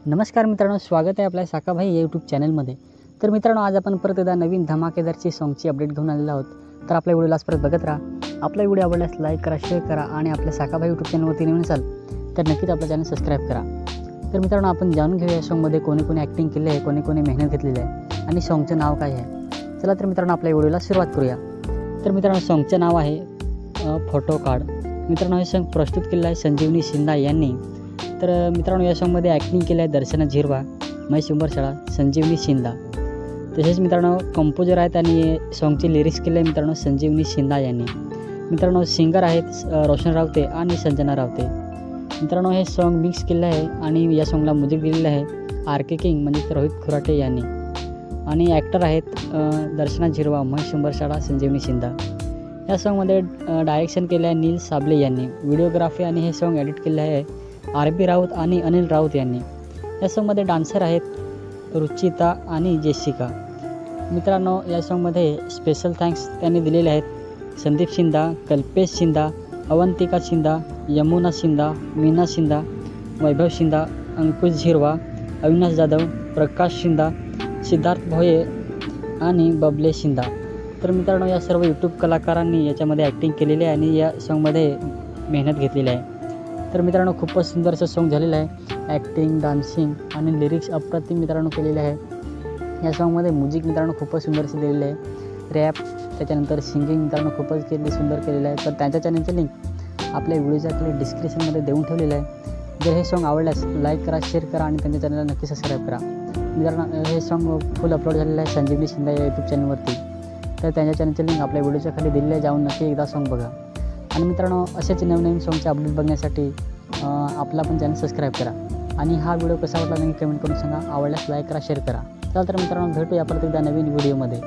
नमस्कार मित्रांनो, स्वागत आहे आपल्या साकाभाई यूट्यूब चॅनलमध्ये। तर मित्रांनो, आज आपण परत एकदा नवीन धमाकेदारची सॉन्गची अपडेट घेऊन आलेलो आहोत। तर आपल्या व्हिडिओला परत बघत राहा। आपला व्हिडिओ आवडल्यास लाईक करा, शेअर करा आणि आपल्या साकाभाई यूट्यूब चॅनलवरती नवीन असाल तर नक्कीच आपला चॅनल सबस्क्राईब करा। तर मित्रांनो, आपण जाणून घेऊया या सॉन्गमध्ये कोणी कोणी ॲक्टिंग केली आहे, कोणी कोणी मेहनत घेतलेली आहे आणि सॉन्गचं नाव काय आहे। चला तर मित्रांनो, आपल्या व्हिडिओला सुरुवात करूया। तर मित्रांनो, सॉन्गचं नाव आहे फोटो काढ। मित्रांनो, हे सॉन्ग प्रस्तुत केलेलं आहे संजीवनी शिंदा यांनी। तर मित्रांनो, या सॉन्गमध्ये ॲक्टिंग केलं आहे दर्शना झिरवा, महेश उंबरशाळा, संजीवनी शिंदा। तसेच मित्रांनो, कंपोजर आहेत आणि सॉन्गचे लिरिक्स केले आहे मित्रांनो संजीवनी शिंदा यांनी। मित्रांनो, सिंगर आहेत रोशन रावते आणि संजना रावते। मित्रांनो, हे सॉन्ग मिक्स केलं आहे आणि या सॉन्गला म्युझिक दिलेलं आहे RK किंग म्हणजे रोहित खुराटे यांनी। आणि ॲक्टर आहेत दर्शना झिरवा, महेश उंबरशाळा, संजीवनी शिंदा। या सॉन्गमध्ये डायरेक्शन केलं आहे नील साबले यांनी। व्हिडिओग्राफी आणि हे सॉन्ग एडिट केलं आहे RB राऊत आणि अनिल राऊत यांनी। या सॉन्गमध्ये डान्सर आहेत रुचिता आणि जेसिका। मित्रांनो, या सॉन्गमध्ये स्पेशल थँक्स त्यांनी दिलेले आहेत संदीप शिंदा, कल्पेश शिंदा, अवंतिका शिंदा, यमुना शिंदा, मीना शिंदा, वैभव शिंदा, अंकुश झिरवा, अविनाश जाधव, प्रकाश शिंदा, सिद्धार्थ भोये आणि बबले शिंदा। तर मित्रांनो, या सर्व यूट्यूब कलाकारांनी याच्यामध्ये ॲक्टिंग केलेली आहे आणि या सॉन्गमध्ये मेहनत घेतलेली आहे। तर मित्रांनो, खूपच सुंदर असं सॉन्ग झालेलं आहे। ॲक्टिंग, डान्सिंग आणि लिरिक्स अप्रतिम मित्रांनो केलेले आहे। या सॉन्गमध्ये म्युझिक मित्रांनो खूपच सुंदर असं दिलेलं आहे। रॅप, त्याच्यानंतर सिंगिंग मित्रांनो खूपच सुंदर केलेलं आहे। तर त्यांच्या चॅनलचे लिंक आपल्या व्हिडिओच्या खाली डिस्क्रिप्शनमध्ये देऊन ठेवलेलं आहे। जर हे सॉन्ग आवडल्यास लाईक करा, शेअर करा आणि त्यांच्या चॅनलला नक्की सबस्क्राईब करा। मित्रांनो, हे सॉन्ग फुल अपलोड झालेलं आहे संजीवनी शिंदा या यूट्यूब चॅनलवरती। तर त्यांच्या चॅनलचे लिंक आपल्या व्हिडिओच्या खाली दिलेलं आहे, जाऊन नक्की एकदा सॉन्ग बघा। आणि मित्रांनो, असेच नवीन सॉन्गचे अपडेट बघण्यासाठी आपला पण चॅनल सबस्क्राईब करा। आणि हा व्हिडिओ कसा वाटला नक्की कमेंट करून सांगा। आवडल्यास लाईक करा, शेअर करा। चला तर मित्रांनो, भेटूया परत एकदा नवीन व्हिडिओमध्ये।